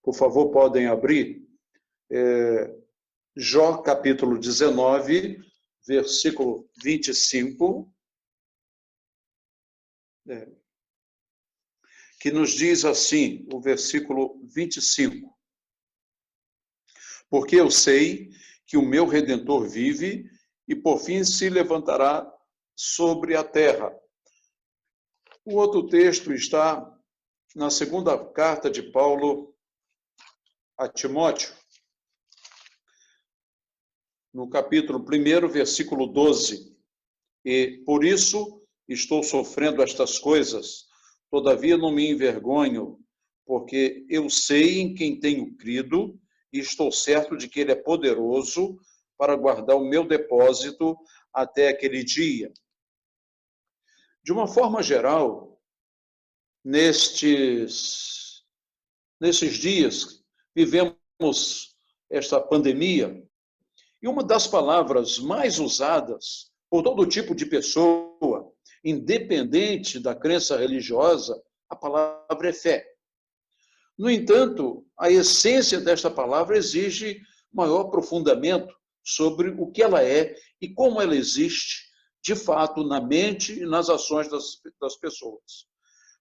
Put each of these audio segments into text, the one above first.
Por favor, podem abrir. Jó, capítulo 19, versículo 25, que nos diz assim, o versículo 25. Porque eu sei que o meu Redentor vive e por fim se levantará sobre a terra. O outro texto está na segunda carta de Paulo a Timóteo, no capítulo 1, versículo 12. E por isso estou sofrendo estas coisas, todavia não me envergonho, porque eu sei em quem tenho crido e estou certo de que ele é poderoso para guardar o meu depósito até aquele dia. De uma forma geral, nesses dias, vivemos esta pandemia, e uma das palavras mais usadas por todo tipo de pessoa, independente da crença religiosa, a palavra é fé. No entanto, a essência desta palavra exige maior aprofundamento sobre o que ela é e como ela existe, de fato, na mente e nas ações das pessoas.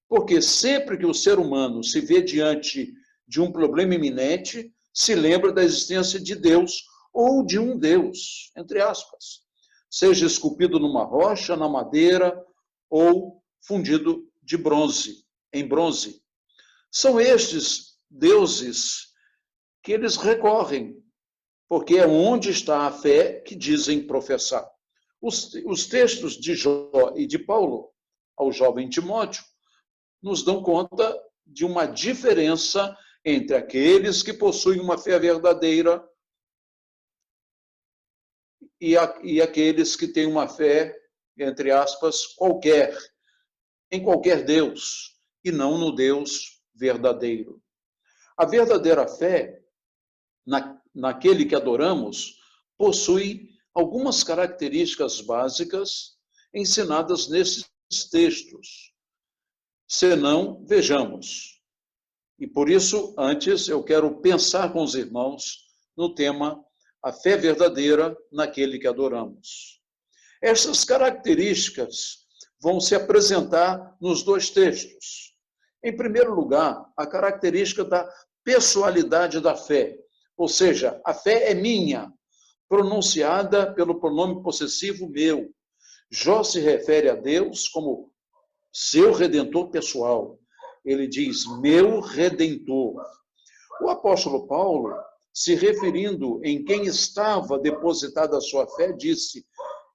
Porque sempre que o ser humano se vê diante de um problema iminente, se lembra da existência de Deus ou de um Deus, entre aspas, seja esculpido numa rocha, na madeira ou fundido de bronze, em bronze. São estes deuses que eles recorrem, porque é onde está a fé que dizem professar. Os textos de Jó e de Paulo ao jovem Timóteo nos dão conta de uma diferença entre aqueles que possuem uma fé verdadeira e aqueles que têm uma fé, entre aspas, qualquer, em qualquer Deus, e não no Deus verdadeiro. A verdadeira fé, naquele que adoramos, possui algumas características básicas ensinadas nesses textos. Senão, vejamos. E por isso, antes, eu quero pensar com os irmãos no tema a fé verdadeira naquele que adoramos. Essas características vão se apresentar nos dois textos. Em primeiro lugar, a característica da pessoalidade da fé, ou seja, a fé é minha, pronunciada pelo pronome possessivo meu. Jó se refere a Deus como seu redentor pessoal. Ele diz, meu redentor. O apóstolo Paulo, se referindo em quem estava depositada a sua fé, disse,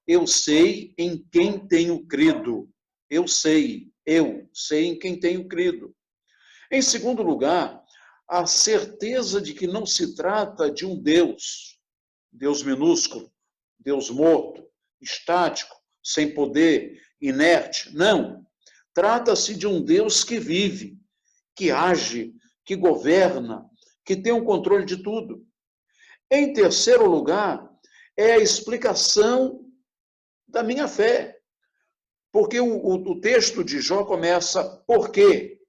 eu sei em quem tenho crido. Eu sei em quem tenho crido. Em segundo lugar, a certeza de que não se trata de um Deus minúsculo, Deus morto, estático, sem poder, inerte. Não. Trata-se de um Deus que vive, que age, que governa, que tem o controle de tudo. Em terceiro lugar, é a explicação da minha fé. Porque o texto de Jó começa, por quê?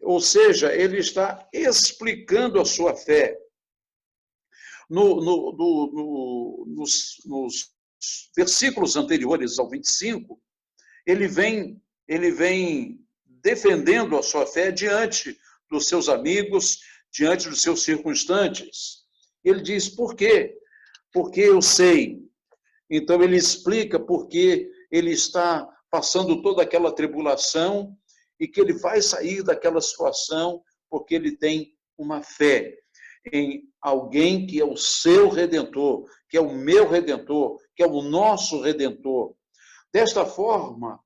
Ou seja, ele está explicando a sua fé. Nos versículos anteriores ao 25, ele vem defendendo a sua fé diante dos seus amigos, diante dos seus circunstantes. Ele diz, por quê? Porque eu sei. Então, ele explica por que ele está passando toda aquela tribulação e que ele vai sair daquela situação porque ele tem uma fé em alguém que é o seu Redentor, que é o meu Redentor, que é o nosso Redentor. Desta forma,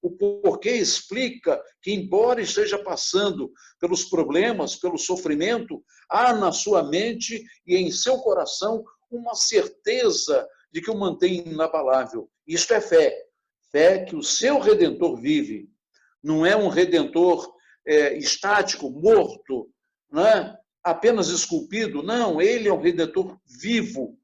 o porquê explica que, embora esteja passando pelos problemas, pelo sofrimento, há na sua mente e em seu coração uma certeza de que o mantém inabalável. Isto é fé. Fé que o seu Redentor vive. Não é um Redentor estático, morto, não é? Apenas esculpido. Não, ele é um Redentor vivo.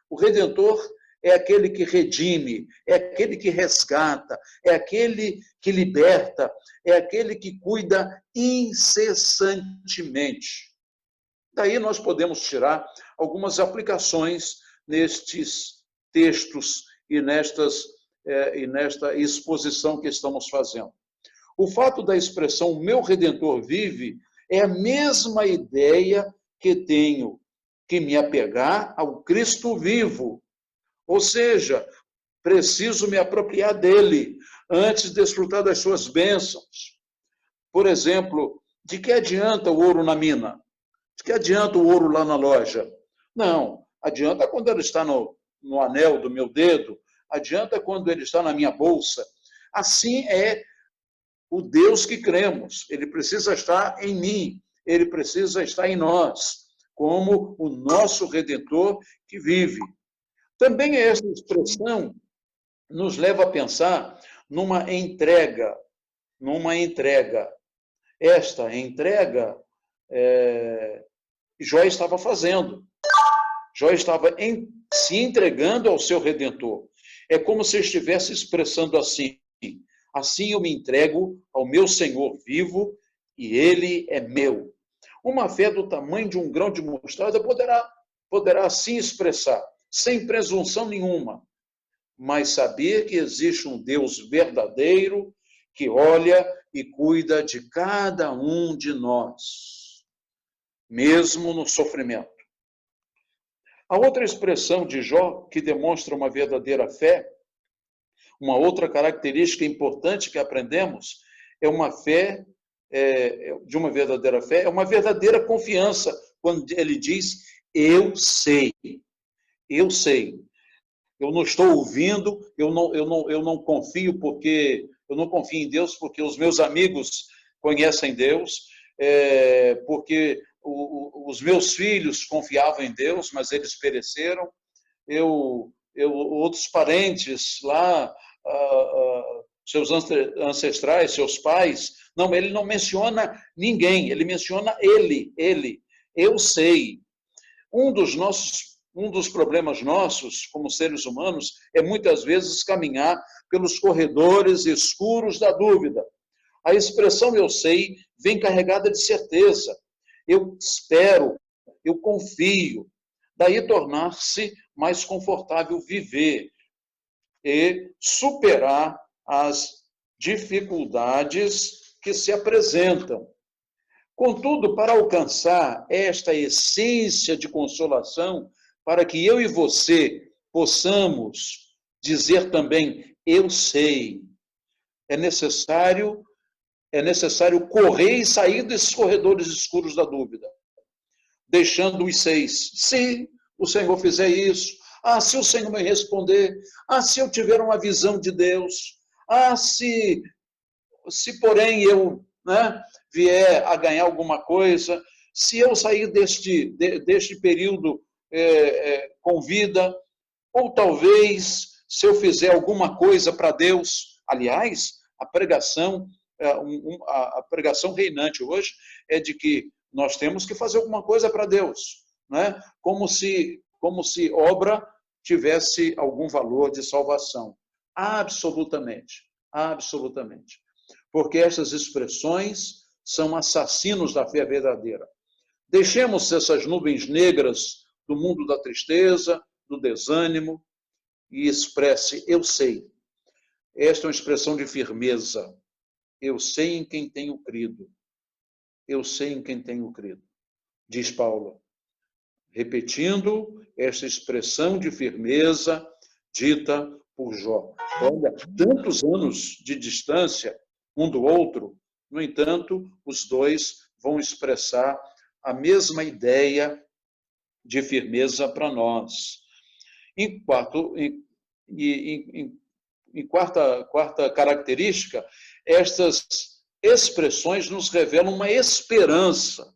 O Redentor é aquele que redime, é aquele que resgata, é aquele que liberta, é aquele que cuida incessantemente. Daí nós podemos tirar algumas aplicações nestes textos e nesta exposição que estamos fazendo. O fato da expressão meu Redentor vive é a mesma ideia que tenho que me apegar ao Cristo vivo. Ou seja, preciso me apropriar dele antes de desfrutar das suas bênçãos. Por exemplo, de que adianta o ouro na mina? De que adianta o ouro lá na loja? Não, adianta quando ele está no anel do meu dedo, adianta quando ele está na minha bolsa. Assim é o Deus que cremos. Ele precisa estar em mim, ele precisa estar em nós, como o nosso Redentor que vive. Também essa expressão nos leva a pensar numa entrega. Esta entrega, Jó estava fazendo. Jó estava se entregando ao seu Redentor. É como se estivesse expressando assim: assim eu me entrego ao meu Senhor vivo e ele é meu. Uma fé do tamanho de um grão de mostarda poderá assim expressar, sem presunção nenhuma, mas saber que existe um Deus verdadeiro que olha e cuida de cada um de nós, mesmo no sofrimento. A outra expressão de Jó que demonstra uma verdadeira fé, uma outra característica importante que aprendemos, é uma fé, de uma verdadeira fé, é uma verdadeira confiança, quando ele diz, eu sei. Eu sei. Eu não estou ouvindo, eu não confio porque eu não confio em Deus porque os meus amigos conhecem Deus, porque os meus filhos confiavam em Deus, mas eles pereceram. Outros parentes lá, seus ancestrais, seus pais, não, ele não menciona ninguém, ele menciona ele. Eu sei. Um dos problemas nossos, como seres humanos, é muitas vezes caminhar pelos corredores escuros da dúvida. A expressão eu sei vem carregada de certeza. Eu espero, eu confio. Daí tornar-se mais confortável viver e superar as dificuldades que se apresentam. Contudo, para alcançar esta essência de consolação, para que eu e você possamos dizer também, eu sei, é necessário correr e sair desses corredores escuros da dúvida, deixando os 6. Se o Senhor fizer isso, se o Senhor me responder, se eu tiver uma visão de Deus, se porém eu vier a ganhar alguma coisa, se eu sair deste período com vida, ou talvez se eu fizer alguma coisa para Deus. Aliás, a pregação reinante hoje é de que nós temos que fazer alguma coisa para Deus, né? Como se obra tivesse algum valor de salvação. Absolutamente. Porque essas expressões são assassinos da fé verdadeira. Deixemos essas nuvens negras do mundo da tristeza, do desânimo, e expresse, eu sei. Esta é uma expressão de firmeza. Eu sei em quem tenho crido. Eu sei em quem tenho crido, diz Paulo, repetindo esta expressão de firmeza dita por Jó. Olha, tantos anos de distância um do outro, no entanto, os dois vão expressar a mesma ideia de firmeza para nós. Em quarta característica, estas expressões nos revelam uma esperança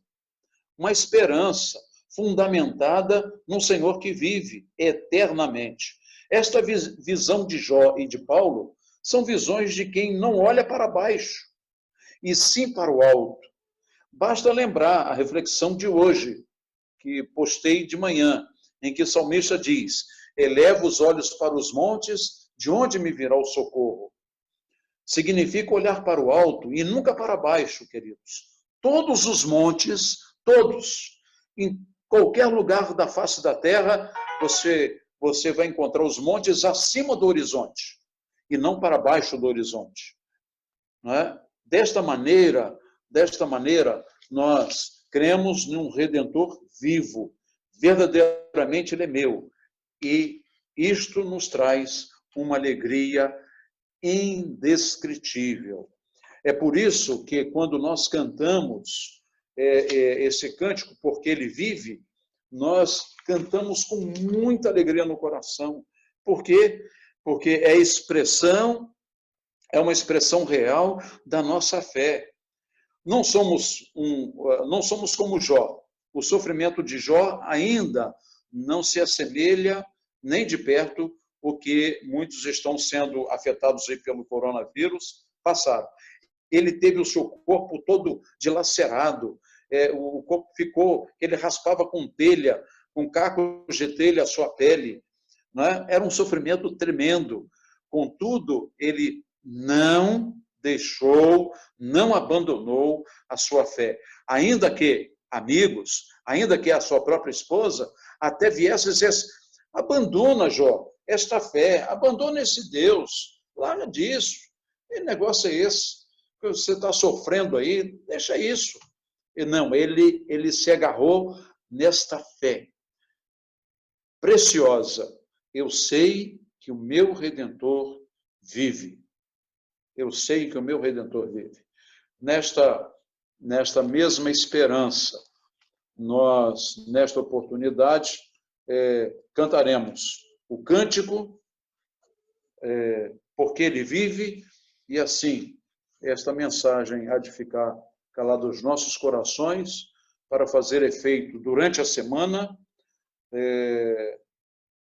fundamentada no Senhor que vive eternamente. Esta visão de Jó e de Paulo são visões de quem não olha para baixo, e sim para o alto. Basta lembrar a reflexão de hoje, que postei de manhã, em que o salmista diz, Eleva os olhos para os montes, de onde me virá o socorro? Significa olhar para o alto e nunca para baixo, queridos. Todos os montes, todos, em qualquer lugar da face da terra, você vai encontrar os montes acima do horizonte e não para baixo do horizonte. Não é? Desta maneira, nós cremos num Redentor vivo. Verdadeiramente ele é meu. E isto nos traz uma alegria indescritível. É por isso que quando nós cantamos esse cântico, porque ele vive, nós cantamos com muita alegria no coração. Por quê? Porque é uma expressão real da nossa fé. Não somos como Jó. O sofrimento de Jó ainda não se assemelha nem de perto o que muitos estão sendo afetados aí pelo coronavírus passaram. Ele teve o seu corpo todo dilacerado, o corpo ficou, ele raspava com telha, com cacos de telha a sua pele, né? Era um sofrimento tremendo. Contudo, ele não deixou, não abandonou a sua fé. Ainda que amigos, ainda que a sua própria esposa, até viesse a dizer, abandona, Jó, esta fé, abandona esse Deus, larga disso. Que negócio é esse? Que você está sofrendo aí, deixa isso. E não, ele se agarrou nesta fé preciosa. Eu sei que o meu Redentor vive. Eu sei que o meu Redentor vive. Nesta mesma esperança, nós, nesta oportunidade, cantaremos o cântico, porque ele vive, e assim, esta mensagem há de ficar calada nos nossos corações, para fazer efeito durante a semana,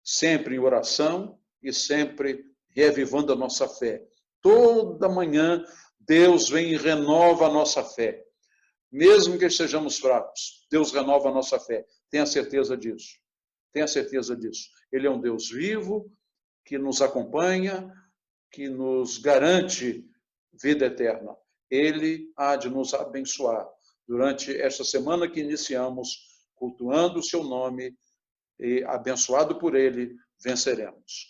sempre em oração e sempre reavivando a nossa fé. Toda manhã, Deus vem e renova a nossa fé. Mesmo que estejamos fracos, Deus renova a nossa fé. Tenha certeza disso. Tenha certeza disso. Ele é um Deus vivo, que nos acompanha, que nos garante vida eterna. Ele há de nos abençoar durante esta semana que iniciamos, cultuando o seu nome, e abençoado por ele, venceremos.